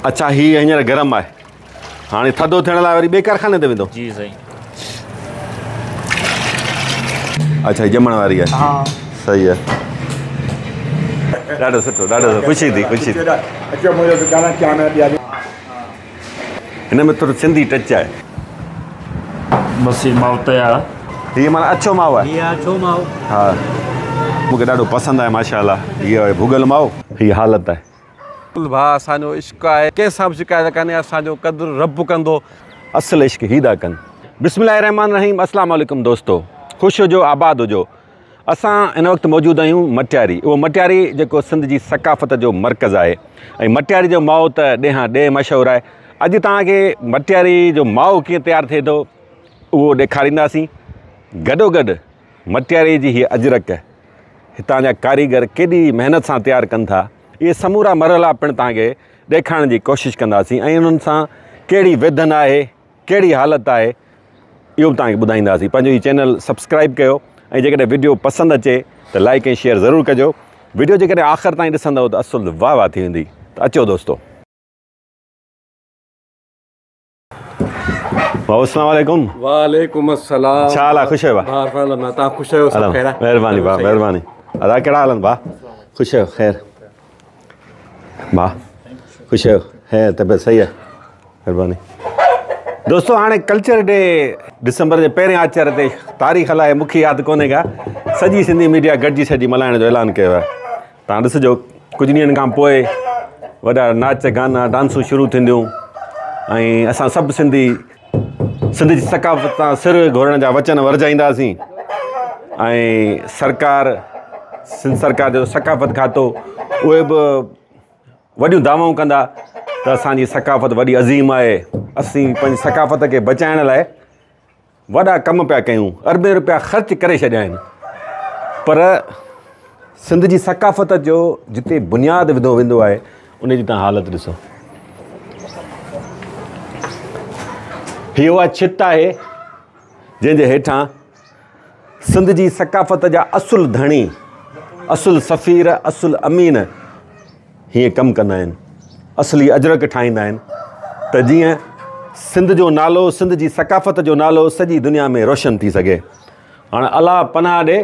अच्छा हीअ हींअर गरम आहे हाणे थधो थियण लाइ वरी ॿिए कारखाने ते वेंदो जी साईं अच्छा हीअ ॼमण वारी आहे हाँ सही आहे ॾाढो सुठो ख़ुशी थी अचो मुंहिंजो दुकान आहे चांहि में ॾियारी हिन में थोरो सिंधी टच आहे बस ये माव तैयार हीअ माना अछो माओ आहे ये छो माव हा मूंखे ॾाढो पसंदि आहे माशाअल्लाह हीअ आहे भुॻल माओ हीअ हालत आहे भाउ असांजो इश्क़ आहे कंहिंसां बि शिकायत कान्हे असांजो क़दुरु रब कंदो असल इश्क ही था कनि बिस्मिल्लाह रहमान रहीम अस्सलाम वालेकुम दोस्तो ख़ुशि हुजो आबाद हुजो असां हिन वक़्तु मौजूदु आहियूं मटियारी उहो मटियारी जेको सिंध जी सकाफ़त जो मर्कज़ आहे ऐं मटियारी जो माओ त ॾेहां ॾे मशहूरु आहे अॼु तव्हांखे मटियारी जो माओ कीअं तयारु थिए थो उहो ॾेखारींदासीं गॾोगॾु मटियारी जी हीअ अजरक हितां जा कारीगर केॾी महिनत सां तयारु कनि था इहे समूरा मरहला पिणु तव्हांखे ॾेखारण जी कोशिशि कंदासीं ऐं उन्हनि सां कहिड़ी विधन आहे कहिड़ी हालति आहे इहो बि तव्हांखे ॿुधाईंदासीं पंहिंजो हीउ चैनल सब्सक्राइब कयो ऐं जेकॾहिं वीडियो पसंदि अचे त लाइक ऐं शेयर ज़रूरु कजो वीडियो जेकॾहिं आख़िर ताईं ॾिसंदव त असुलु वाह वाह थी वेंदी त अचो दोस्तो भाउ अस्सलाम वालेकुम वालेकुम अस्सलाम छा हाल आहे ख़ुशि आहियो तव्हां ख़ुशि आहियो सभु ख़ैर आहे महिरबानी भाउ महिरबानी अदा कहिड़ा हलनि भाउ ख़ुशि आहियो ख़ैर भाउ ख़ुशि आहियो ख़ैर तबियत सही आहे महिरबानी दोस्तो हाणे कल्चर डे डिसंबर जे पहिरें आचर ते तारीख़ लाइ मूंखे यादि कोन्हे का सॼी सिंधी मीडिया गॾिजी सॼी मल्हाइण जो ऐलान कयो आहे तव्हां ॾिसिजो कुझु ॾींहंनि खां पोइ वॾा नाच गाना डांसूं शुरू थींदियूं ऐं असां सभु सिंधी जी सकाफ़त तां सिर घोरण जा वचन वरजाईंदासीं ऐं सिंध सरकार जो सकाफ़त खातो उहे बि वॾियूं दावाऊं कंदा त असांजी सकाफ़त वॾी अज़ीम आहे असीं पंहिंजी सकाफ़त खे बचाइण लाइ वॾा कम पिया कयूं अरबे रुपया ख़र्च करे छॾिया आहिनि पर सिंध जी सकाफ़त जो जिते बुनियादु विधो वेंदो आहे उनजी तव्हां हालति ॾिसो हीअ उहा छित आहे जंहिंजे हेठां सिंध जी सकाफ़त जा असुलु धणी असुलु सफ़ीर असुलु अमीन हीअं कमु कंदा आहिनि असली अजरक ठाहींदा आहिनि त जीअं सिंध जो नालो सिंध जी सकाफ़त जो नालो सॼी दुनिया में रोशन थी सघे हाणे अलाह पनाह ॾे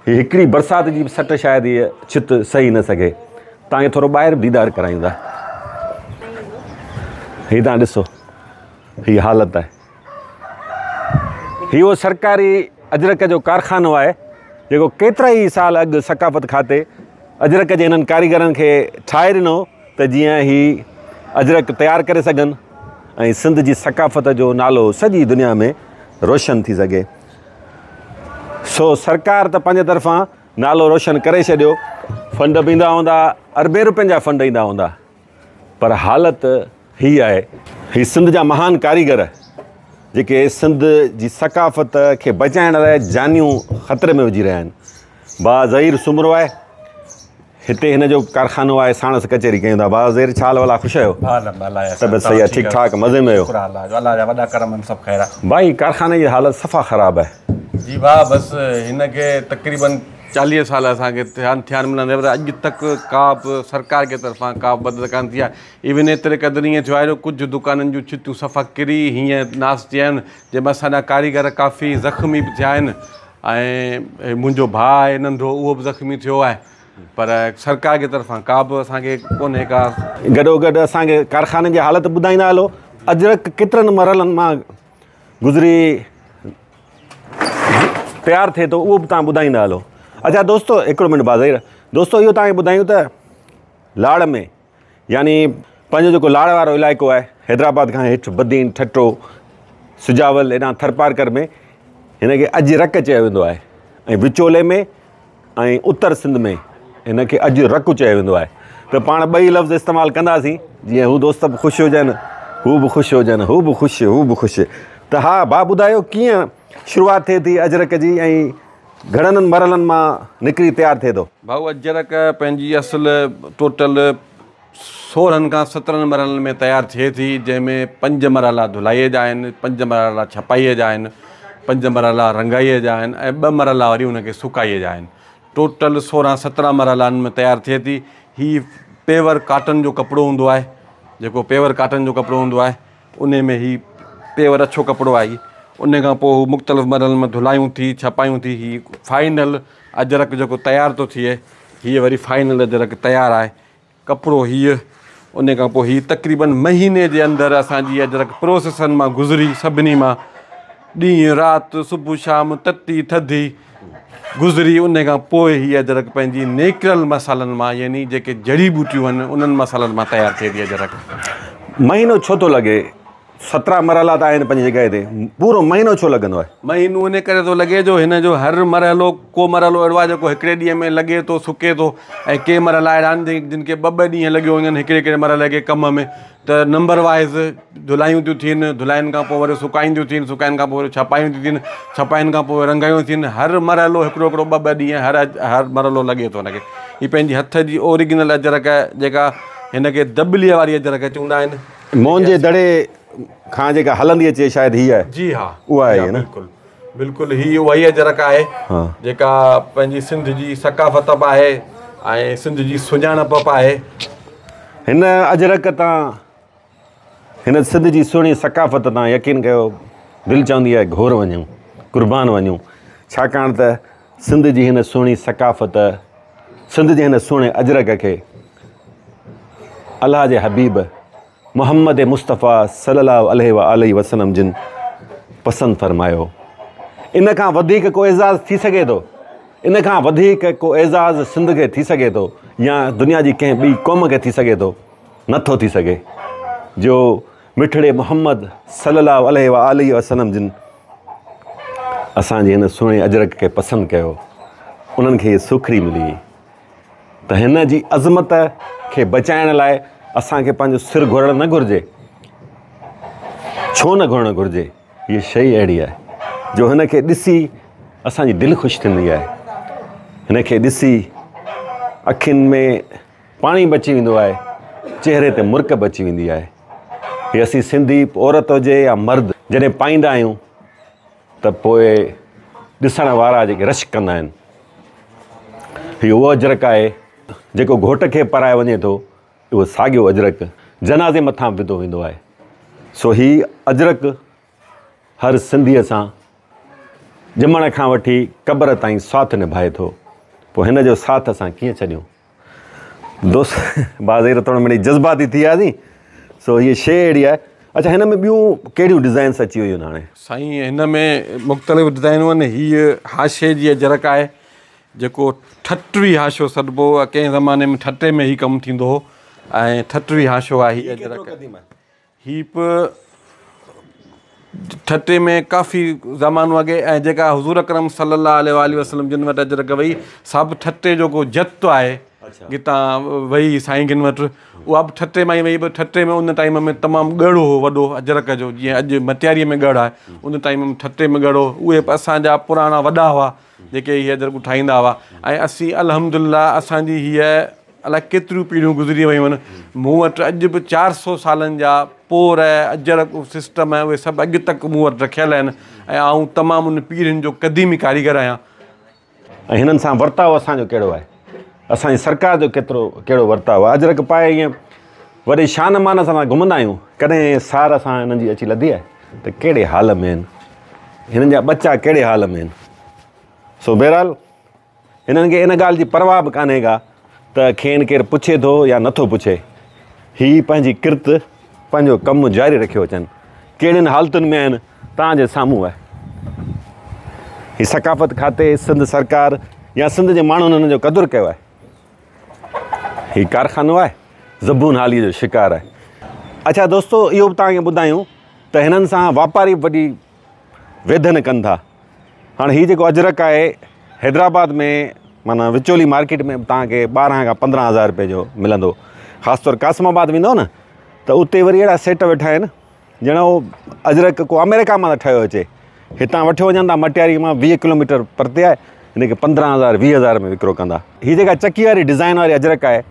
हीअ हिकिड़ी बरसाति जी सट शायदि हीअ छित सही न सघे तव्हांखे थोरो ॿाहिरि दीदार कराईंदा हीअ तव्हां ॾिसो हीअ हालति आहे हीअ सरकारी अजरक जो कारखानो आहे जेको केतिरा ई साल अॻु सकाफ़त खाते अजरक जे हिननि कारीगरनि खे ठाहे ॾिनो त जीअं ही अजरक तयारु करे सघनि ऐं सिंध जी सकाफ़त जो नालो सॼी दुनिया में रोशन थी सघे सो सरकार त पंहिंजे तरफ़ां नालो रोशन करे छॾियो फंड बि ईंदा हूंदा अरबे रुपयनि जा फंड ईंदा हूंदा पर हालति हीअ आहे हीअ सिंध जा महान कारीगर जेके सिंध जी सकाफ़त खे बचाइण लाइ जानियूं ख़तरे में विझी रहिया आहिनि बा ज़हीर सुमरो आहे हिते हिन जो कारखानो आहे साणस कचहरी कयूं था बा ज़हीर छाल वाला ख़ुशि आहियो तबियत सही आहे ठीकु ठाक मज़े में आहियो वॾा करम सभु ख़ैर आहे भाई कारखाने जी हालति सफ़ा ख़राबु आहे जी भाउ बसि हिनखे तक़रीबन 40 साल असांखे थिया मिलंदे पर अॼु तक का बि सरकार जे तरफ़ां का बि मदद कान थी आहे इवन एतिरे क़दुरु ईअं थियो आहे कुझु दुकाननि जूं छितियूं सफ़ा किरी हीअं नास थिया आहिनि जंहिंमें असांजा कारीगर काफ़ी ज़ख़्मी बि थिया आहिनि ऐं मुंहिंजो भाउ आहे नंढो उहो बि ज़ख़्मी थियो आहे पर सरकार जे तरफ़ां का बि असांखे कोन्हे का गॾोगॾु असांखे कारखाने जी हालति ॿुधाईंदा हलो अजरक केतिरनि मरहलनि मां गुज़री तयारु थिए थो उहो बि तव्हां ॿुधाईंदा हलो अच्छा दोस्तो हिकिड़ो मिंट बाज़ीर दोस्तो इहो तव्हांखे ॿुधायूं त लाड़ में यानी पंहिंजो जेको लाड़ वारो इलाइक़ो आहे हैदराबाद खां हेठि बदीन ठट्टो सुजावल हेॾां थरपारकर में हिनखे अजरक चयो वेंदो आहे ऐं विचोले में ऐं उत्तर सिंध में हिनखे अजरक चयो वेंदो आहे त पाण ॿई लफ़्ज़ इस्तेमालु कंदासीं जीअं हू दोस्त बि ख़ुशि हुजनि हू बि ख़ुशि हुजनि हू बि ख़ुशि हू बि ख़ुशि त हा भाउ ॿुधायो कीअं शुरूआति थिए थी अजरक जी ऐं घणनि मरहलनि मां निकिरी तयारु थिए थो भाऊ अजरक पंहिंजी असुलु टोटल 16 खां 17 मरहलनि में तयारु थिए थी जंहिंमें 5 मरहला धुलाईअ जा आहिनि 5 मरहला छपाईअ जा आहिनि 5 मरहला रंगाईअ जा आहिनि ऐं 2 मरहला वरी उनखे सुकाईअ जा आहिनि टोटल 16-17 मरहलनि में तयारु थिए थी हीअ पेवर काटन जो कपिड़ो हूंदो आहे जेको पेवर काटन जो कपिड़ो हूंदो आहे उन में ही पेवर अछो कपिड़ो आहे। उन खां पोइ मुख़्तलिफ़ मरहलनि में धुलायूं थी छपायूं थी। ही फाइनल अजरक जेको तयारु थो थिए, हीअ वरी फाइनल अजरक तयारु आहे कपिड़ो हीअ। उन खां पोइ हीअ तक़रीबन महीने जे अंदरि असांजी अजरक प्रोसेसनि मां गुज़री, सभिनी मां ॾींहुं राति सुबुह शाम तती थधी गुज़री। उन खां पोइ हीअ अजरक पंहिंजी नेचुरल मसालनि मां यानी जेके जड़ी बूटियूं आहिनि उन्हनि मसालनि मां तयारु थिए थी अजरक। महीनो छो थो लॻे? 17 मरहला त आहिनि पंहिंजी जॻह ते, पूरो महीनो छो लॻंदो आहे? महीनो इन करे थो लॻे जो हिन जो हर मरहलो को मरहलो अहिड़ो आहे जेको हिकिड़े ॾींहं में लॻे थो सुके थो, ऐं के मरहला अहिड़ा आहिनि जिन खे 2-2 ॾींहं लॻियो वञनि हिकिड़े मरहले खे कम में। त नंबर वाइज़ धुलायूं थियूं थियनि, धुलाइनि खां पोइ वरी सुकाईंदियूं थियनि, सुकाइनि खां पोइ वरी छपायूं थियूं थियनि, छपाइनि खां पोइ रंगायूं थियनि। हर मरहलो हिकिड़ो 2-2 ॾींहं हर मरहलो लॻे थो हुनखे। हीअ पंहिंजी हथ जी ओरिजिनल अजरक जेका हिनखे दबलीअ वारी अजरक चवंदा आहिनि। मोहन जे दड़े खां जेका हलंदी अचे शायदि हीअ आहे। जी हा, उहा आहे न? बिल्कुलु बिल्कुलु हीअ उहा ई अजरक आहे जेका पंहिंजी सिंध जी सकाफ़त बि आहे ऐं सिंध जी सुञाणप बि आहे। हिन अजरक तां, हिन सिंध जी सुहिणी सकाफ़त तां यकीन कयो दिलि चवंदी आहे घोर वञूं, क़ुर्बान वञूं, छाकाणि त सिंध जी हिन सुहिणी सकाफ़त, सिंध जे हिन सुहिणे अजरक खे अलाह जे हबीब मोहम्मद मुस्तफ़ा सल्लल्लाहु अलैहि वसल्लम जिन पसंदि फ़रमायो। इन खां वधीक को एज़ाज़ थी सघे थो? इन खां वधीक को एज़ाज़ सिंध खे थी सघे थो या दुनिया जी कंहिं ॿी क़ौम खे थी सघे थो? नथो थी सघे जो मिठड़े मोहम्मद सल्लल्लाहु अलैहि वसल्लम जिन असांजे हिन सुहिणे अजरक खे पसंदि कयो, उन्हनि खे सुखरी मिली। त हिन जी अज़मत खे बचाइण लाइ असांखे पंहिंजो सिर घुरणु न घुरिजे। छो न घुरणु घुरिजे? हीअ शइ अहिड़ी आहे जो हिन खे ॾिसी असांजी दिलि ख़ुशि थींदी आहे। हिन खे ॾिसी अखियुनि में पाणी बची वेंदो आहे, चहिरे ते मुर्क बची वेंदी आहे। हीअ असीं सिंधी औरत हुजे या मर्द जॾहिं पाईंदा आहियूं त पोइ ॾिसण वारा जेके रश कंदा आहिनि। हीअ उहो अजरक आहे जेको घोट खे पराए वञे थो, उहो साॻियो अजरक जनाज़े मथां विधो वेंदो आहे। सो हीअ अजरक हर सिंधीअ सां ॼमण खां वठी क़बर ताईं साथ निभाए थो। पोइ हिन जो साथ असां कीअं छॾियूं? दोस्त बाज़ेर थोरो मिड़ी जज़्बाती थी वियासीं। सो हीअ शइ अहिड़ी आहे। अच्छा, हिन में ॿियूं कहिड़ियूं डिज़ाइन्स अची वियूं आहिनि हाणे? साईं हिन में मुख़्तलिफ़ डिज़ाइनूं आहिनि। हीअ हाशे जी अजरक आहे जेको ठटवी हाशो सॾिबो आहे। कंहिं ज़माने में ठटे में ई कमु थींदो हो ऐं ठटवी हाशो आहे हीअ अजरक। हीअ बि ठटे में काफ़ी ज़मानो अॻे ऐं जेका हुज़ूर अकरम सल्लल्लाहु अलैहि वसल्लम जिन वटि अजरक वई, सभु ठटे जो को जत आहे हितां वई साईं जिन वटि, उहा बि ठटे मां ई वई। बि ठटे में उन टाइम में तमामु ॻढ़ो हो वॾो अजरक जो, जीअं अॼु मटियारीअ में ॻढ़ आहे, उन टाइम में ठटे में ॻढ़ो। उहे बि असांजा पुराणा वॾा हुआ जेके हीअ अजरक ठाहींदा हुआ। ऐं असीं अल्हम्दुलिल्लाह असांजी हीअ अलाए केतिरियूं पीढ़ियूं गुज़री वियूं आहिनि। मूं वटि अॼु बि 400 सालनि जा पोर अजरक सिस्टम आहे, उहे सभु अॼु तक मूं वटि रखियल आहिनि ऐं आउं तमामु उन पीढ़ियुनि जो क़दीमी कारीगर आहियां। ऐं हिननि सां वर्ताव असांजो कहिड़ो आहे? असांजी सरकार जो कहिड़ो वर्ताव आहे? अजरक पाए ईअं वरी शान मान सां घुमंदा आहियूं, कॾहिं सार असां हिननि जी अची लधी आहे त कहिड़े हाल में आहिनि, हिननि जा बच्चा कहिड़े हाल में आहिनि। सो बहरहाल हिननि खे इन ॻाल्हि जी परवाह बि कान्हे का त खेनि केरु पुछे थो या नथो पुछे। हीअ पंहिंजी किरत पंहिंजो कमु जारी रखियो अचनि, कहिड़ियुनि हालतुनि में आहिनि तव्हांजे साम्हूं आहे। हीअ सकाफ़त खाते सिंध सरकार या सिंध जे माण्हुनि हिन जो क़दुरु कयो आहे। हीअ कारखानो आहे, ज़बून हालीअ जो शिकार आहे। अच्छा दोस्तो, इहो बि तव्हांखे ॿुधायूं त हिननि सां वापारी वॾी वेधन कनि था। हाणे हीअ जेको अजरक आहे हैदराबाद में माना विचोली मार्केट में तव्हांखे 12 खां 15 हज़ार रुपए जो मिलंदो। ख़ासि तौरु कासमाबाद वेंदो न त उते वरी अहिड़ा सेट वेठा आहिनि ॼण उहो अजरक को अमेरिका मां त ठहियो अचे। हितां वठी वञनि था मटियारी मां 20 किलोमीटर परते आहे, हिनखे 15,000 20,000 में विकिरो कंदा। हीअ जेका चकी वारी डिज़ाइन वारी अजरक आहे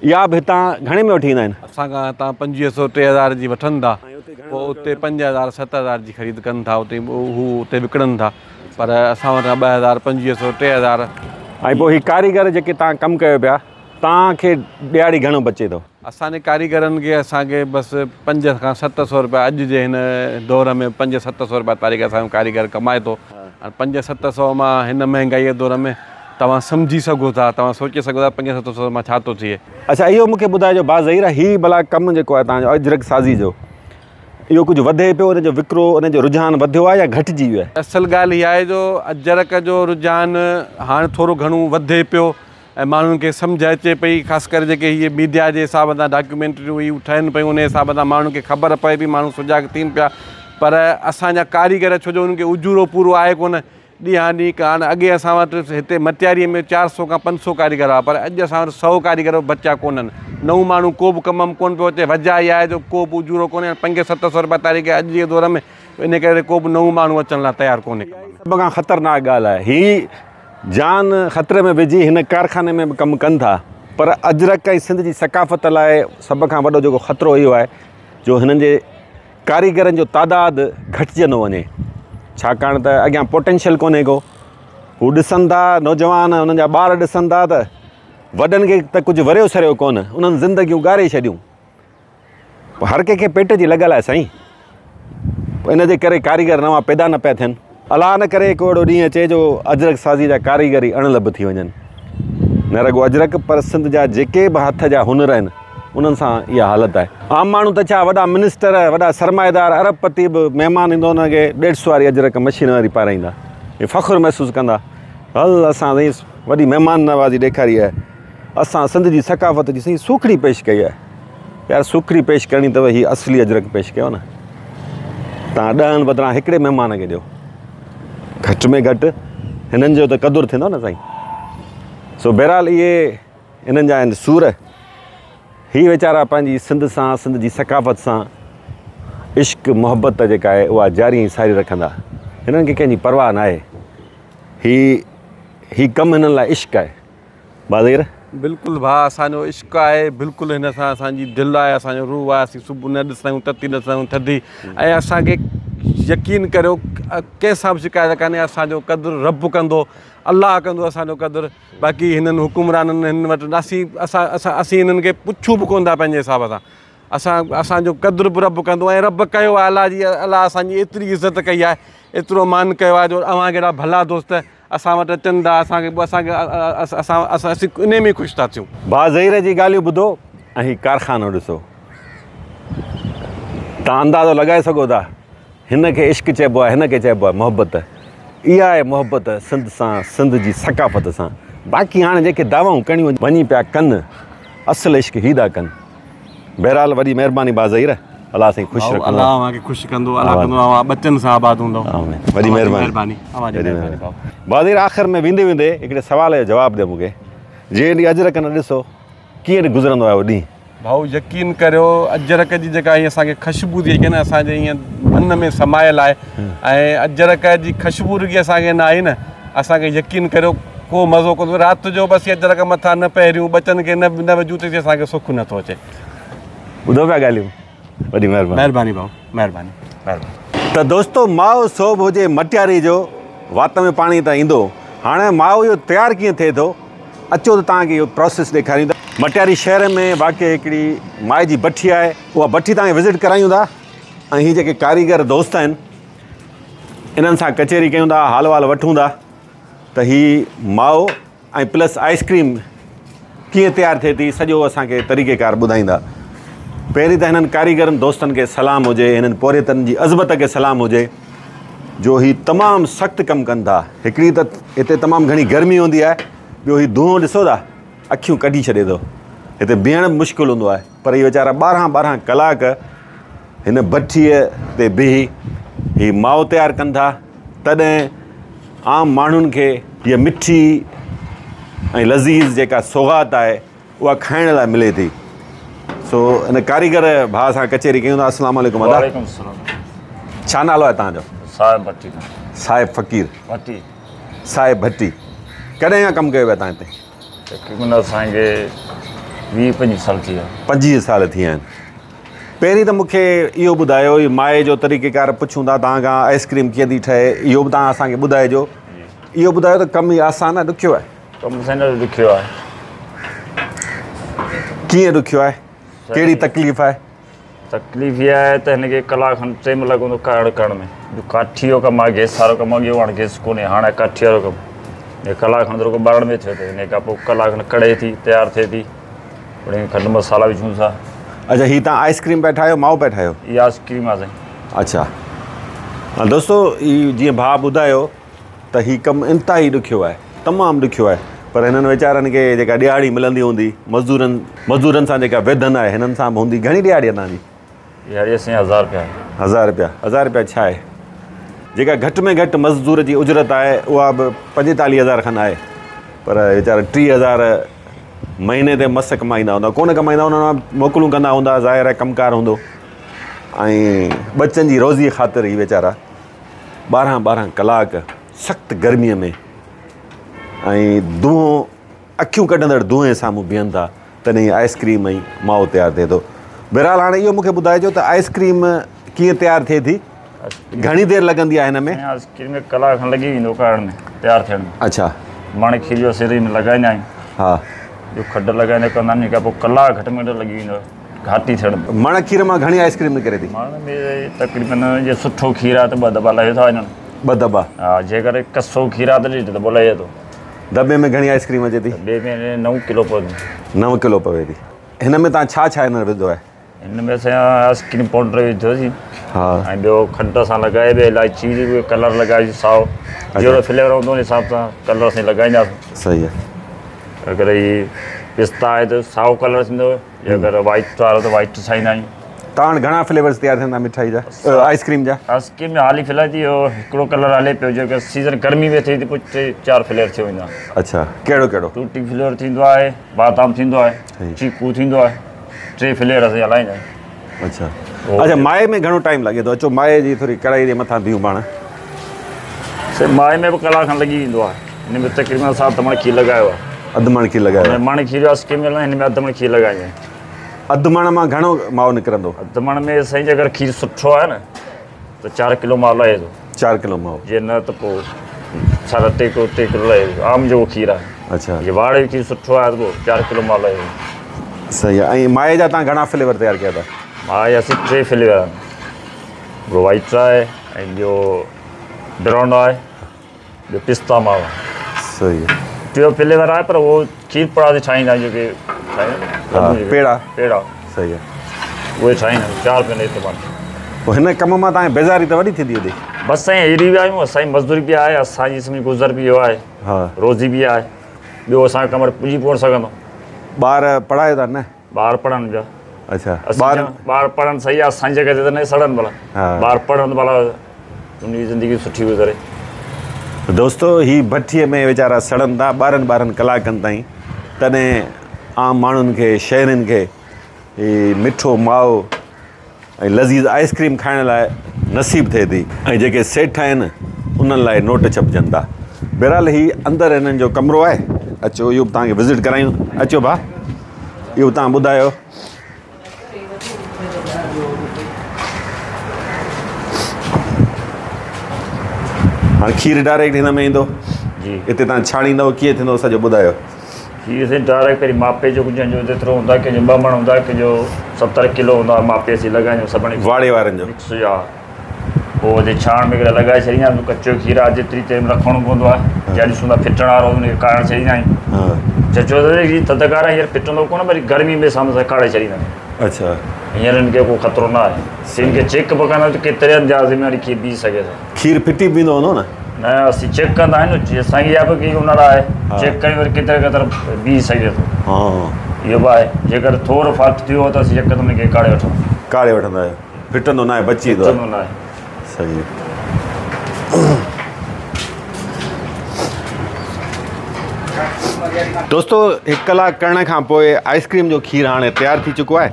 इहा बि हितां घणे में वठी ईंदा आहिनि? असांखां हितां 2500-3000 जी वठनि था, पोइ उते 5000-7000 जी ख़रीद कनि था, उते हू उते विकिणनि था। पर असां वटां 2000 2500 3000। ऐं पोइ हीअ कारीगर जेके तव्हां कमु कयो पिया तव्हांखे ॾियारी घणो बचे थो? असांजे कारीगरनि खे असांखे बसि 500 खां 700 रुपया अॼु जे हिन दौर में 500-700 रुपया तारीख़ असांजो कारीगर कमाए थो। 500-700 मां हिन महांगाई जे दौर में तव्हां सम्झी सघो था, तव्हां सोचे सघो था 500-700 मां छा थो थिए। अच्छा, इहो मूंखे ॿुधाइजो बाज़हीर, हीउ भला कमु जेको आहे तव्हांजो अजरक साज़ी जो, इहो कुझु वधे पियो, उनजो विकिरो, उनजो रुझान वधियो आहे या घटिजी वियो आहे? असल ॻाल्हि इहा आहे जो अजरक जो रुझान हाणे थोरो घणो वधे पियो ऐं माण्हुनि खे सम्झ अचे पई, ख़ासि करे जेके इहे मीडिया जे हिसाब सां डॉक्यूमेंट्रियूं इहे ठहनि पियूं, उन हिसाब सां माण्हुनि खे ख़बर पए पई, माण्हू सुजाग थियनि पिया। पर असांजा कारीगर छो जो उन्हनि खे उजूरो पूरो आहे कोन, ॾींहं ॾींहुं हाणे अॻे असां वटि हिते मटियारीअ में 400 खां 500 कारीगर हुआ, पर अॼु असां वटि 100 कारीगर बचा कोन्हनि। नओं माण्हू को बि कम में कोन पियो अचे, वजह इहा आहे जो को बि उजूरो कोन्हे। 500-700 रुपया तारीख़ अॼु जे दौर में, इन करे को बि नओं माण्हू अचण लाइ तयारु कोन्हे। सभ खां ख़तरनाक ॻाल्हि आहे, हीअ जान ख़तरे में विझी हिन कारखाने में बि कमु कनि था, पर अजरक ऐं सिंध जी सकाफ़त लाइ सभ खां वॾो जेको ख़तरो इहो आहे जो हिननि जे कारीगरनि जो तादादु घटिजंदो वञे। छाकाणि त अॻियां पोटेंशियल कोन्हे को, हू ॾिसनि था नौजवान, उन्हनि जा ॿार ॾिसनि था त वॾनि खे त कुझु वरियो सरियो कोन, उन्हनि ज़िंदगियूं ॻारे छॾियूं। हर कंहिंखे पेट जी लॻल आहे साईं, इन जे करे कारीगर नवां पैदा न पिया थियनि। अलाह न करे को अहिड़ो ॾींहुं अचे जो अजरक साज़ी जा कारीगर ई अणलभ थी वञनि। न रुॻो अजरक, पर सिंध जा जेके बि हथ जा हुनर आहिनि उन्हनि सां इहा हालत आहे। आम माण्हू त छा, वॾा मिनिस्टर, वॾा सरमाएदार, अरबपति बि महिमान ईंदो हुनखे 150 वारी अजरक मशीन वारी पाराईंदा, इहे फ़ख़ुरु महसूसु कंदा, हल असां साईं वॾी महिमान नवाज़ी ॾेखारी आहे, असां सिंध जी सकाफ़त जी साईं सूखड़ी पेश कई आहे। यार सूखड़ी पेश करणी अथव, हीअ असली अजरक पेश कयो न। तव्हां 10 बदिरां हिकिड़े महिमान खे ॾियो, घटि में घटि हिननि जो त क़दुरु थींदो न साईं। सो बहरहाल इहे हिननि जा आहिनि सूर। हीअ वीचारा पंहिंजी सिंध सां, सिंध जी सकाफ़त सां इश्क मुहबत जेका आहे उहा जारी सारी रखंदा। हिननि खे कंहिंजी परवाह न आहे। हीअ कमु हिननि लाइ इश्क आहे। बाज़ीर बिल्कुलु भाउ, असांजो इश्क आहे, बिल्कुलु हिन सां असांजी दिलि आहे, असांजो रूह आहे। असीं सुबुह न ॾिसूं तती न ॾिसूं थधी, ऐं असांखे यकीन करियो कंहिंसां बि शिकायत कान्हे। असांजो क़दुरु रब कंदो, अलाह कंदो असांजो क़दुरु। बाक़ी हिननि हुकुमराननि हिन वटि असीं हिननि खे पुछूं बि कोन था पंहिंजे हिसाब सां। असांजो क़दुरु बि रब कंदो, ऐं रब कयो आहे। अलाह असांजी एतिरी इज़त कई आहे, एतिरो मान कयो आहे जो अव्हां कहिड़ा भला दोस्त असां वटि अचनि था, असां इन में ख़ुशि था थियूं। बाज़ीर जी ॻाल्हियूं ॿुधो ऐं हीउ कारखानो ॾिसो, तव्हां अंदाज़ो लॻाए सघो था हिन खे इश्क चइबो आहे, हिन खे चइबो आहे मुहबत। इहा आहे मुहबत सिंध सां, सिंध जी सकाफ़त सां। बाक़ी हाणे जेके दावाऊं करणियूं वञी पिया कनि, असुलु इश्क ही था कनि। बहरहाल वॾी महिरबानी बाज़ीर, अलाह साईं ख़ुशि रखंदो, अलाह खे ख़ुशि कंदो, अलाह कंदो बचनि सां आबाद हूंदो। वॾी महिरबानी बाज़ीर। आख़िर में वेंदे वेंदे हिकिड़े सुवाल जो जवाबु ॾियो मूंखे, जंहिं ॾींहुं अजरक न ॾिसो कीअं गुज़रंदो आहे उहो ॾींहुं? भाऊ यकीन करियो, अजरक जी जेका हीअ असांखे ख़ुशबू थी अचे न, असांजे हीअं मन में समायल आहे। ऐं अजरक जी ख़ुशबू रुॻी असांखे न आई न, असांखे यकीन करियो को मज़ो कोन। राति जो बसि अजरक मथां न पहिरियूं, बचनि खे न विझूं त असांखे सुख नथो अचे। ॿुधो पिया ॻाल्हियूं? वॾी महिरबानी भाऊ, महिरबानी। त दोस्तो, माओ सोभ हुजे मटियारी जो, वात में पाणी त ईंदो। हाणे माओ इहो तयारु कीअं थिए थो, अचो त तव्हांखे इहो प्रोसेस ॾेखारियूं था। मटियारी शहर में वाक़ई हिकिड़ी माए जी भठी आहे, उहा भठी तव्हांखे विज़िट करायूं था। ऐं हीअ जेके कारीगर दोस्त आहिनि, इन्हनि सां कचहरी कयूं था, हाल वाल वठूं था त हीअ माओ ऐं प्लस आइस्क्रीम कीअं तयारु थिए थी, सॼो असांखे तरीक़ेकार ॿुधाईंदा। पहिरीं त हिननि कारीगरनि दोस्तनि खे सलाम हुजे, हिननि पोरियतनि जी अज़मत खे सलाम हुजे जो हीअ तमामु सख़्तु कमु कनि था। हिकिड़ी त हिते तमामु घणी गर्मी हूंदी आहे, ॿियो हीअ धुओं ॾिसो था, अखियूं कढी छॾे थो। हिते बीहण बि मुश्किल हूंदो आहे, पर इहे वीचारा 12 कलाक हिन भठीअ ते बीही हीअ माओ तयारु कनि था। तॾहिं आम माण्हुनि खे हीअ मिठी ऐं लज़ीज़ जेका सौगात आहे उहा खाइण लाइ मिले थी। सो हिन कारीगर भाउ सां कचहरी कयूं था। अस्सलाम वालेकुम। वालेकुम सलाम। छा नालो आहे तव्हांजो? साहिब भट्टी। साहिब फ़कीर भट्टी। साहिब भट्टी। कॾहिं खां कमु कयो आहे तव्हां हिते? तक़रीबन असांखे 20-25 साल थी विया। 25 साल थी विया आहिनि। पहिरीं त मूंखे इहो ॿुधायो, इहो माए जो तरीक़ेकार पुछूं था तव्हां खां, आइस्क्रीम कीअं थी ठहे इहो बि तव्हां असांखे ॿुधाइजो। इहो ॿुधायो त कमु आसानु आहे ॾुखियो आहे? कमु असांजो ॾुखियो आहे। कीअं ॾुखियो आहे, कहिड़ी तकलीफ़ आहे? तकलीफ़ इहा आहे त हिनखे कलाक खनि टाइम लॻंदो करण में। जो काठी जो कमु आहे, गैस वारो कमु अॻियो हाणे गैस कोन्हे, हाणे काठी वारो कमु। हे कलाक खनि रुॻो ॿारण में थियो त हिन खां पोइ कलाक खनि कड़े थी तयारु थिए थी, वरी खंडु मसाला विझूं था। अच्छा, हीअ तव्हां आइस्क्रीम पिया ठाहियो, माओ पिया ठाहियो? इहा आइस्क्रीम आहे साईं। अच्छा, हा दोस्तो, हीउ जीअं भाउ ॿुधायो त हीउ कमु इंतिहाई ॾुखियो आहे, तमामु ॾुखियो आहे। पर हिननि वीचारनि खे जेका ॾियाड़ी मिलंदी हूंदी, मज़दूरनि सां जेका वेधन आहे, हिननि सां बि हूंदी। घणी ॾियाड़ी आहे तव्हांजी? ॾियाड़ी असांजी 1000 रुपया आहे। 1000 रुपया? 1000 रुपया छा आहे? जेका घटि में घटि मज़दूर जी उजरत आहे उहा बि 45,000 खनि आहे। पर वीचारा 30,000 महीने ते मस कमाईंदा हूंदा, कोन कमाईंदा, उन्हनि मोकलूं कंदा हूंदा, ज़ाहिर आहे कमकार हूंदो। ऐं बच्चनि जी रोज़ीअ ख़ातिर ही वीचारा 12 कलाक सख़्तु गर्मीअ में ऐं धुओं, अखियूं कढंदड़ धुएं साम्हूं बीहनि था, तॾहिं आइस्क्रीम ऐं माओ तयारु थिए थो। बहरहाल हाणे इहो मूंखे ॿुधाइजो त आइस्क्रीम कीअं तयारु थिए थी, घणी देरि लॻंदी आहे हिन में? आइस्क्रीम में कलाक खनि लॻी वेंदो करण में, तयारु थियण में। अच्छा, माणे खीर जो सिर में लॻाईंदा आहियूं। हा, जो खॾु लॻाईंदे कंदा आहिनि, खां पोइ कलाक घटि में घटि लॻी वेंदो घाटी थियण में। मण खीर मां घणी आइस्क्रीम निकिरे थी? मण में तक़रीबन जे सुठो खीर आहे त 2 दॿा लहे थो हिननि। 2 दॿा? हा, जेकर कसो खीर आहे त 1.5 दॿो लहे थो। दॿे में घणी आइस्क्रीम अचे थी? दॿे में 9 किलो पवंदी। 9 किलो पवे थी। हिन में तव्हां छा छा हिन विधो आहे? हिन में असां आइस्क्रीम पाउडर विधोसीं। हा, ऐं ॿियो खंड सां लॻाए बि इलायची जो कलर लॻाइसीं साओ, जहिड़ो फ्लेवर हूंदो उन हिसाब सां कलर असां लॻाईंदासीं। सही आहे। अगरि हीअ पिस्ता आहे त साओ कलर थींदो, या अगरि वाइट वारो त वाइट ठाहींदा आहियूं। तव्हां घणा फ्लेवर्स तयारु थियंदा मिठाई जा, आइस्क्रीम जा? आइस्क्रीम में हाली फ़िलहाल थी इहो हिकिड़ो कलर हले पियो, जेकर सीज़न गर्मी में थिए थी पोइ 3-4 फ्लेवर थी वेंदा। अच्छा, कहिड़ो कहिड़ो? टूटी फ्लेवर थींदो आहे, बादाम थींदो आहे, चीकू थींदो आहे। 3 फ्लेवर असां हलाईंदा आहियूं। अच्छा अच्छा, माए में घणो टाइम लॻे थो? अचो माए जी थोरी कढ़ाई जे मथां बीहूं पाण। माए में बि कलाक खनि लॻी वेंदो आहे। हिन में तक़रीबन 7 मण खीर लॻायो आहे। 2 मण खीर लॻायो आहे? मण खीर जो आइस्क्रीम मिलंदो आहे, हिन में 2 मण खीर लॻाईंदा आहियूं। 2 मण मां घणो माओ निकिरंदो? 2 मण में साईं अगरि खीर सुठो आहे न त 4 किलो माओ लहे थो। 4 किलो माओ? जे न त पोइ 3.5 किलो लहे थो। आम जो खीर आहे। अच्छा, जे वाड़ जो खीर सुठो आहे त पोइ 4 किलो माओ लहे थो। सही आहे। ऐं माए जा तव्हां घणा फ्लेवर तयारु कया था? माए असीं 3 फ्लेवर आहिनि। ॿियो वाइट आहे, ऐं ॿियो ब्राउन आहे, ॿियो पिस्ता माओ आहे। सही आहे। 3 फ्लेवर आहे, पर उहो खीर पड़ा ते ठाहींदा आहियूं, जेके पेड़ा। सही आहे, उहे ठाहींदा आहियूं। 4 रुपए इस्तेमालु। पोइ हिन कम मां तव्हांजी बेज़ारी त वॾी थींदी हुजे? बसि साईं हेॾी बि आहियूं, असांजी मज़दूरी बि आहे, असांजी सम्झ गुज़र बि इहो आहे। हा, रोज़ी बि आहे। ॿियो असांजो कमु पुॼी कोन सघंदो। ॿार पढ़ायो था न? ॿार पढ़नि पिया। अच्छा, ॿार पढ़नि सही आहे, असांजी जॻह ते त न सड़नि भला। ॿार पढ़नि भला, उनजी ज़िंदगी सुठी गुज़रे। दोस्तो, ही भट्ठीअ में वीचारा सड़नि था 12 कलाकनि ताईं, तॾहिं आम माण्हुनि खे, शहरनि खे ही मिठो माओ ऐं लज़ीज़ आइस्क्रीम खाइण लाइ नसीबु थिए थी। ऐं जेके सेठ आहिनि उन्हनि लाइ नोट छपजनि था। बहरहाल ही अंदरि हिननि जो कमिरो आहे। अचो, इहो बि तव्हांखे विज़िट करायूं। अचो भाउ, इहो तव्हां ॿुधायो। हाणे खीर डायरेक्ट हिन में ईंदो जी? हिते तव्हां छाणींदव, कीअं थींदो सॼो ॿुधायो। खीर साईं डायरेक्ट पहिरीं मापे जो कंहिंजो जेतिरो हूंदो आहे, कंहिंजो 2 मण हूंदा, कंहिंजो 70 किलो हूंदो आहे, मापे असीं लॻायूं सभिनी वाड़े वारनि जो मिक्स। जा पोइ हुते छाण में लॻाए छॾींदा आहियूं। कचो खीर आहे, जेतिरी टाइम रखिणो पवंदो आहे। जॾहिं सुंदा फिटण वारो हुनखे काढ़े छॾींदा आहियूं। चचो त थधिकार हींअर फिटंदो कोन, वरी गर्मी में साम्हूं सां काढ़े छॾींदा आहियूं। अच्छा, हींअर हिनखे को ख़तरो न आहे। हिनखे चेक बि कंदा त केतिरे अंदाज़े में वरी खीर बीह सघे थो। खीर फिटी बि वेंदो हूंदो न? न, असीं चेक कंदा आहियूं। असांजी इहा बि कई हुनर आहे, चेक करे वरी केतिरे बीह सघे थो। हा, इहो बि आहे। जेकर थोरो फाल्ट थियो त असीं यकदमि हिनखे काढ़े वठंदा आहियूं। फिटंदो न आहे, बची वेंदो न आहे। सही। दोस्तो, 1 कलाक करण खां पोइ आइस्क्रीम जो खीर हाणे तयारु थी चुको आहे।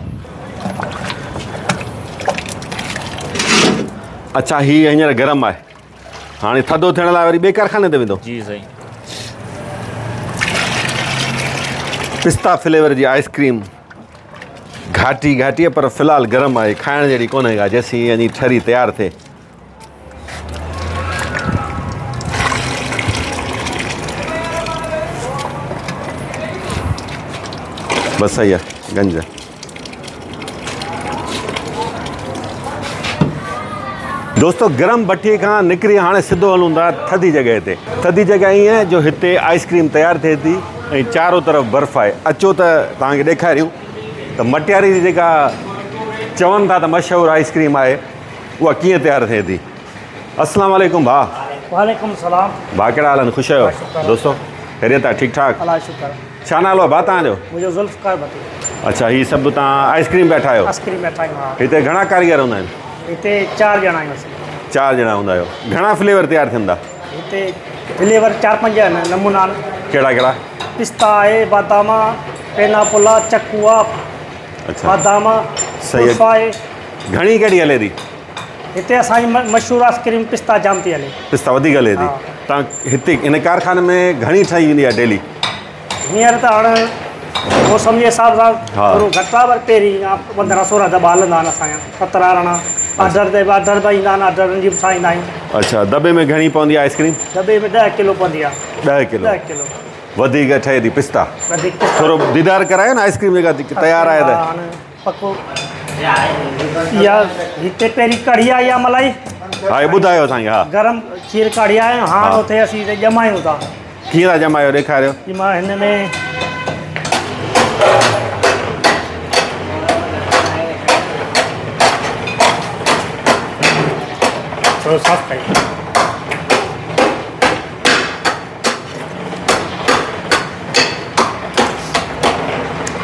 अच्छा, हीअ हींअर गरम आहे, हाणे थधो थियण लाइ वरी ॿिए कारखाने ते वेंदो? जी साईं। पिस्ता फ्लेवर जी आइस्क्रीम घाटी आहे, पर फ़िलहाल गरम आहे, खाइण जहिड़ी कोन्हे का, जेसीं यानी ठरी तयारु थिए। बस सही है गंज दोस्तों गरम भट्टी का निकरी हाँ सीधो हलूँ था थदी जगह ते थदी जगह ही है जो हिते आइसक्रीम तैयार थे थी चारों तरफ बर्फ़ है अचो तो तव्हांखे ॾेखारियूं तो मटियारी जी जेका चवन था तो मशहूर आइसक्रीम है वह किएं तैयार थे थी अस्सलाम वालेकुम भा वालेकुम सलाम भा कहिड़ा हाल आहिनि ख़ुशि आहियो दोस्तों ख़ैरियत आहे ठीकु ठाक अल्लाह शुक्र छा नालो आहे भा तव्हांजो मुझे जुल्फ़कार भट्टी अच्छा ही सभु तव्हां आइसक्रीम पिया ठाहियो आइसक्रीम बैठा आहियूं हिते घणा कारीगर हूंदा आहिनि हिते 4 ॼणा आहियूं असीं 4 ॼणा हूंदा आहियो घणा फ्लेवर तैयार थींदा हिते फ्लेवर 4-5 आहिनि नमूना कहिड़ा कहिड़ा पिस्ता आहे बादाम पाइनएप्पल चकू अच्छा बादाम सही है। कुल्फ़ा आहे घणी कहिड़ी हले थी हिते असांजी मशहूरु आइसक्रीम पिस्ता जाम थी हले पिस्ता वधीक हले थी हा। तव्हां हिते इन कारखाने में घणी ठही वेंदी आहे डेली हींअर त हाणे मौसम जे हिसाब सां हा। थोरो घटि आहे पर पहिरीं 15-16 दॿा हलंदा आहिनि असांजा 17-18 ऑर्डर ते ईंदा आहिनि ऑर्डरनि जी बि ईंदा आहियूं अच्छा दॿे में घणी पवंदी आहे आइसक्रीम दॿे में 10 किलो पवंदी आहे 10 किलो 10 किलो वधीक ठहे थी पिस्ता वधीक पिस्ता। थोरो दीदार करायो न आइसक्रीम जेका तयारु आहे त हाणे पको इहा हिते पहिरीं कढ़ी आहे इहा मलाई हा हे ॿुधायो असांखे हा गरम खीर कढ़ी आहे हाणे उते असीं हिते ॼमायूं था कीअं था जमायो ॾेखारियो की मां हिन में थोरो साफ़ कयूं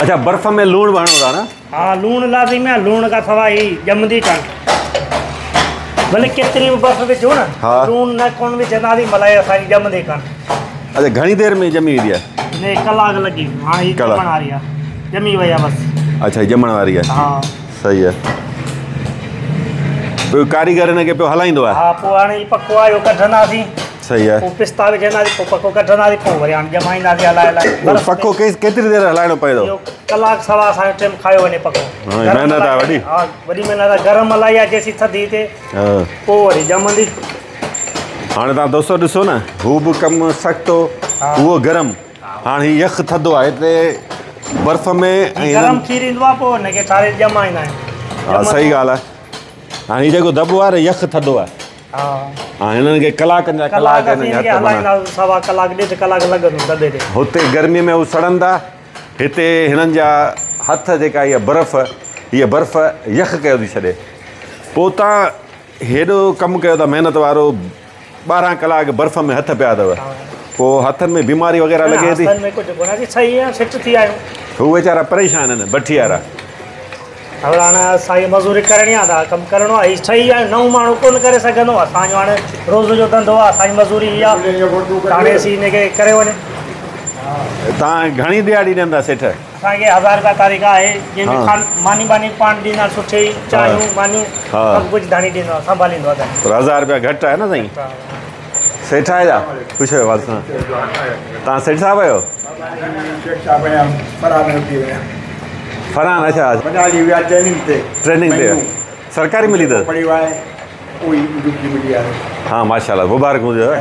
अच्छा बर्फ़ में लूणु भरणो था न हा लूणु लाज़िमी आहे लूण खां सवाइ ही ॼमंदी कान भले केतिरी बि बर्फ़ विझो न हा। लूणु न कोन विझंदासीं मलाई असांजी ॼमंदी कान अच्छा घणी देरि में ॼमी वेंदी आहे हिन कलाक लॻी हाणे ही कलाक। ॼमण वारी आहे ॼमी वई आहे बसि अच्छा हीअ ॼमण वारी आहे हा सही आहे ॿियो कारीगर हिनखे पियो हलाईंदो आहे हा पोइ हाणे ही पको आहे इहो कढंदासीं सही आहे पोइ पिस्ता विझंदासीं पोइ पको कढंदासीं पोइ वरी हाणे ॼमाईंदासीं हलाए हलाए बर्फ़ पको केतिरी देरि हलाइणो पए थो इहो कलाक सवा असांजो टाइम खायो वञे पको हा, गरम महिनत आहे मलाई- वॾी। हा वॾी महिनत आहे गरम मलाई आहे जेसी थधी थिए हा पोइ वरी ॼमंदी हाणे तव्हां दोस्तों ॾिसो न हू बि कमु सख़्तो हा। उहो गरम हाणे हीउ यख थधो आहे हिते बर्फ़ में ऐं गरम हिननि- खीर ईंदो आहे पोइ हुनखे छारे ॼमाईंदा आहियूं हा सही ॻाल्हि आहे हाणे हीउ जेको दॿो आहे यख थधो आहे हा हा हिननि खे कलाकनि जा कलाक कलाक असीं हिननि हिनखे खे हथ बना हलाईंदासीं सवा कलाक 1.5 कलाक लॻंदो दॿे ते हुते गर्मीअ में हू सड़ंदा हिते हिननि जा हथ जेका इहा हीअ बर्फ़ यख कयो थी छॾे पोइ तव्हां हेॾो कमु कयो था महिनत वारो 12 कलाक बर्फ़ में हथ पिया अथव पोइ हथनि में बीमारी वग़ैरह लॻे थी हथनि में कुझु कोन्हे असीं सही आहे फिट थी आहियूं हू वीचारा परेशान आहिनि भट्टी वारा हाणे हाणे असांजी मज़ूरी करणी आहे त कमु करिणो आहे हीअ सही आहे नओं माण्हू कोन करे सघंदो आहे असांजो हाणे रोज़ जो धंधो आहे असांजी मज़ूरी इहा आहे हाणे असीं हिनखे करे वञे तव्हां घणी दिहाड़ी ॾींदा सेठ असांखे 1000 रुपया तारीख़ आहे जंहिंमें हा। मानी बानी पान ॾींदा सुठे चांहियूं मानियूं हा। सभु कुझु धाणी ॾींदो आहे संभालींदो आहे पर 1000 रुपया घटि आहे न साईं सेठ आहे छा ख़ुशि आहियो वाल सां तव्हां सेठ साहिबु आहियो फरहान अच्छा ट्रेनिंग ते सरकारी मिली अथव हा माशाल्लाह मुबारक हुजेव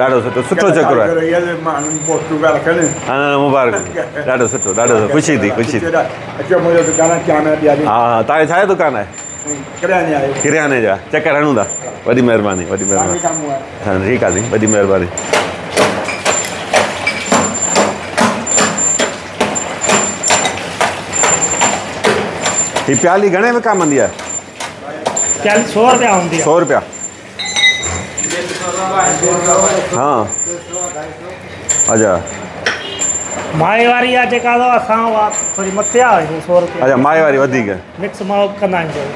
ॾाढो सुठो चक्र आहे हा मुबारक ॾाढो सुठो ख़ुशी थी हा हा तव्हांजो छा आहे दुकानु आहे किरियाने जा चकर हणूं था वॾी महिरबानी हा ठीकु आहे साईं वॾी महिरबानी हीअ प्याली घणे में विकामंदी आहे 100 रुपया हूंदी आहे 100 रुपया हाँ अच्छा माए वारी आहे जेका अथव असां उहा थोरी मथे आहे 100 रुपया अच्छा माए वारी वधीक मिक्स मां कंदा आहियूं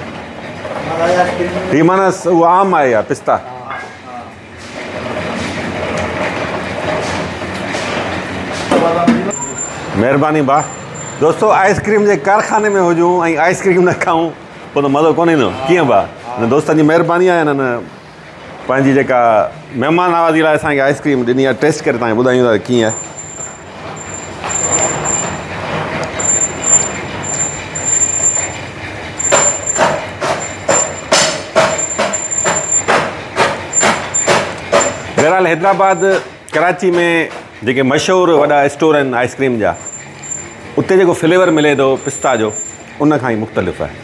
हीअ माना उहा आम आहे पिस्ता महिरबानी भाउ दोस्तों आइसक्रीम जे कारखाने में हुजूं ऐं आइसक्रीम न खाऊं पोइ त मज़ो कोन ईंदो कीअं भाउ हिन दोस्तनि जी महिरबानी आहे हिननि पंहिंजी जेका महिमान नवाज़ी लाइ असांखे आइसक्रीम ॾिनी आहे टेस्ट करे तव्हांखे ॿुधायूं था कीअं आहे बहरहाल हैदराबाद कराची में जेके मशहूरु वॾा स्टोर आहिनि आइसक्रीम जा उते जेको फ्लेवर मिले थो पिस्ता जो उन खां ई मुख़्तलिफ़ आहे।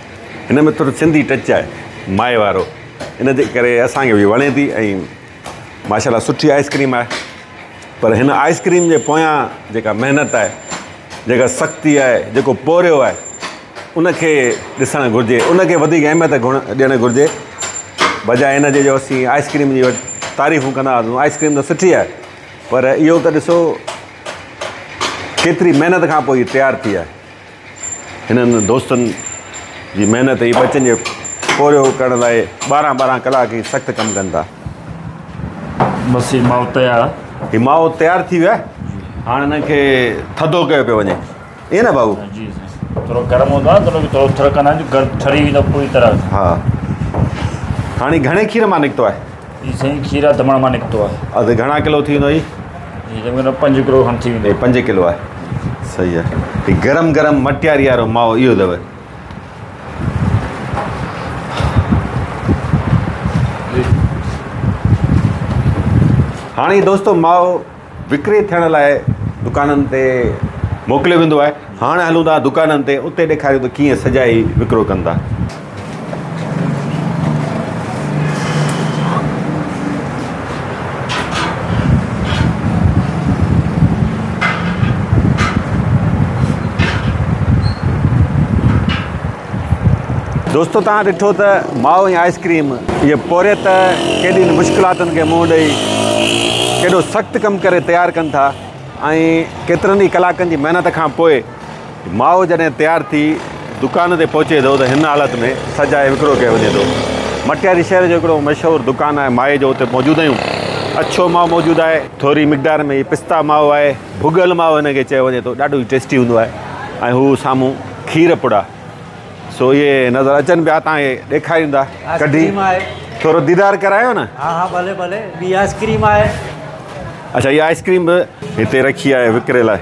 हिन में थोरो सिंधी टच आहे माए वारो, इन जे करे असांखे बि वणे थी ऐं माशाल्लाह सुठी आइस्क्रीम आहे। पर हिन आइस्क्रीम जे पोयां जेका महिनत आहे, जेका सख़्ती आहे, जेको पोरियो आहे, उनखे ॾिसणु घुरिजे, उनखे वधीक अहमियत ॾियणु घुरिजे बजाए हिन जे जो असीं आइस्क्रीम जी तारीफ़ूं कंदा हुआसीं। आइस्क्रीम त सुठी आहे पर इहो त ॾिसो केतिरी महिनत खां पोइ तयारु थी आहे। हिननि दोस्तनि जी महिनत ई बच्चनि जे पोरियो करण लाइ 12-12 कलाक ई सख़्तु कमु कनि था। बसि ही माओ तयारु आहे। हीउ माओ तयारु थी वियो आहे, हाणे हिनखे थधो कयो पियो वञे, ईअं न बाबू? जी थोरो गरम हूंदो आहे त थोरो थरकंदा आहिनि, ठरी वेंदो पूरी तरह। हा, हाणे घणे खीर मां निकितो आहे? ही साईं खीर दमण मां निकितो आहे। अधु घणा किलो थी वेंदो? ही 5 किलो खनि थी वेंदो। 5 किलो आहे, सही आहे। हीउ गरम गरम मटियारी वारो माओ इहो अथव। हाणे दोस्तो माओ विकिरे थियण लाइ दुकाननि ते मोकिलियो वेंदो आहे। हाणे हलूं था दुकाननि ते, उते ॾेखारियो त कीअं सजाई विकिरो कनि था। दोस्तो तव्हां ॾिठो त माओ ऐं आइस्क्रीम इहे पोरे त केॾी मुश्किलातुनि खे मुंहुं ॾेई केॾो सख़्तु कमु करे तयारु कनि था ऐं केतिरनि ई कलाकनि जी महिनत खां पोइ माओ जॾहिं तयारु थी दुकान ते पहुचे थो त हिन हालत में सजाए विकिरो कयो वञे थो। मटियारी शहर जो हिकिड़ो मशहूरु दुकानु आहे माए जो, उते मौजूदु आहियूं। अछो माओ मौजूदु आहे, थोरी मिक़दार में पिस्ता माओ आहे, भुॻल माओ हिनखे चयो वञे थो, ॾाढो ई टेस्टी हूंदो आहे। ऐं हू साम्हूं खीर पुड़ा, सो इहे नज़र अचनि पिया, तव्हांखे ॾेखारींदा कढी थोरो दीदार करायो न। हा हा भले भले। ॿी आइस्क्रीम आहे। अच्छा, इहा आइस्क्रीम बि हिते रखी आहे विकिरे लाइ।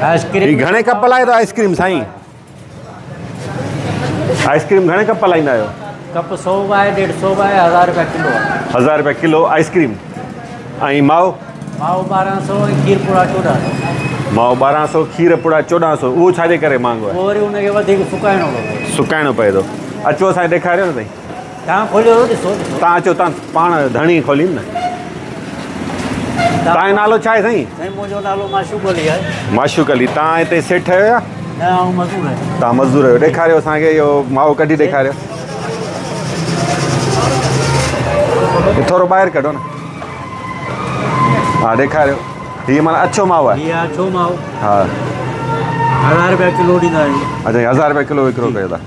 आइस्क्रीम हीउ घणे कप लाइ थो आइस्क्रीम साईं? आइस्क्रीम घणे कप लाईंदा आहियो? कप 100 आहे, 150 आहे, 1000 रुपया किलो आहे। 1000 रुपया किलो आइस्क्रीम। ऐं माओ? माओ 1200 ऐं खीर पुड़ा 1400। माओ 1200, खीर पुड़ा 1400। उहो छाजे करे महांगो आहे? पोइ वरी हुनखे वधीक सुकाइणो पवंदो। सुकाइणो पए थो। अचो असांखे ॾेखारियो न साईं। तव्हां खोलियो ॾिसो। तव्हां अचो, तव्हां पाण धणी खोलीनि न। तव्हांजो नालो छा आहे साईं? साईं मुंहिंजो नालो माशूक अली आहे। माशूक अली। तव्हां हिते सेठ आहियो या? न, आउं मज़दूर आहियां। तव्हां मज़दूर आहियो। ॾेखारियो असांखे इहो माओ कढी ॾेखारियो। थोरो ॿाहिरि कढो न। हा ॾेखारियो। हीअ माना अछो माओ आहे? हीअ अछो माओ। हा। 1000 रुपया किलो ॾींदा आहियूं। अच्छा, 1000 रुपया किलो विकिरो कयो था।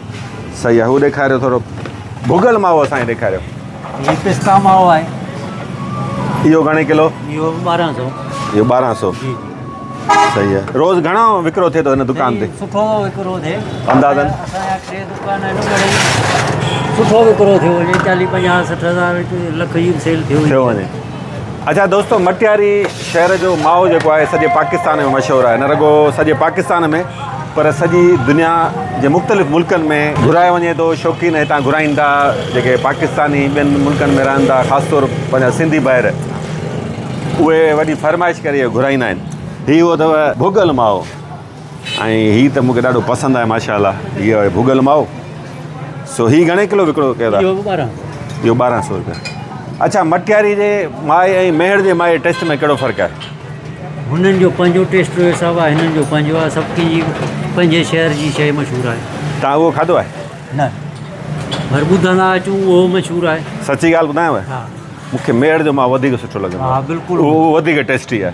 सही आहे। हू ॾेखारियो थोरो। भुॻल माओ असांखे ॾेखारियो। हीअ पिस्ता माओ आहे। इहो घणे किलो? इहो 1200। इहो 1200। जी। सही आहे। रोज़ु घणो विकिरो थिए थो हिन दुकान ते? सुठो विकिरो थिए। अंदाज़न? असांजा 3 दुकान आहिनि, मिड़ेई सुठो विकिरो थियो वञे। 40, 50, 60 हज़ार लख जी सेल थियो वञे। अच्छा दोस्तो, मटियारी शहर जो माओ जेको आहे सॼे पाकिस्तान में मशहूरु आहे। न रुगो सॼे पाकिस्तान में पर सॼी दुनिया जे मुख़्तलिफ़ मुल्कनि में घुरायो वञे थो। शौक़ीन हितां घुराइनि था, जेके पाकिस्तानी ॿियनि मुल्कनि में रहनि था, ख़ासि तौर पंहिंजा सिंधी ॿाहिरि, उहे वॾी फरमाइश करे इहो घुराईंदा आहिनि। हीउ उहो अथव भुॻल माओ, ऐं हीउ त मूंखे ॾाढो पसंदि आहे माशाल्लाह। हीअ आहे भुॻल माओ। सो हीउ घणे किलो विकिरो कयो था? इहो 1200 रुपया। अच्छा, मटियारी जे माए ऐं मेहर जे माए टेस्ट में कहिड़ो फ़र्क़ु आहे? हुननि जो पंहिंजो टेस्ट जो हिसाबु आहे, हिननि जो पंहिंजो आहे। सभु कंहिंजी पंहिंजे शहर जी शइ मशहूरु आहे। तव्हां उहो खाधो आहे? न, पर ॿुधंदा अचूं उहो मशहूरु आहे। सची ॻाल्हि ॿुधायांव, मूंखे मेहर जो मां वधीक सुठो लॻंदो आहे। हा बिल्कुलु, उहो वधीक टेस्टी आहे।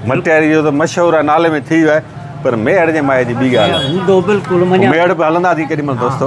मटियारी जो त मशहूरु आहे, नाले में थी वियो आहे, पर मेहर जे माए जी ॿी ॻाल्हि आहे। हूंदो बिल्कुलु। मेहर बि हलंदासीं केॾी महिल दोस्तो।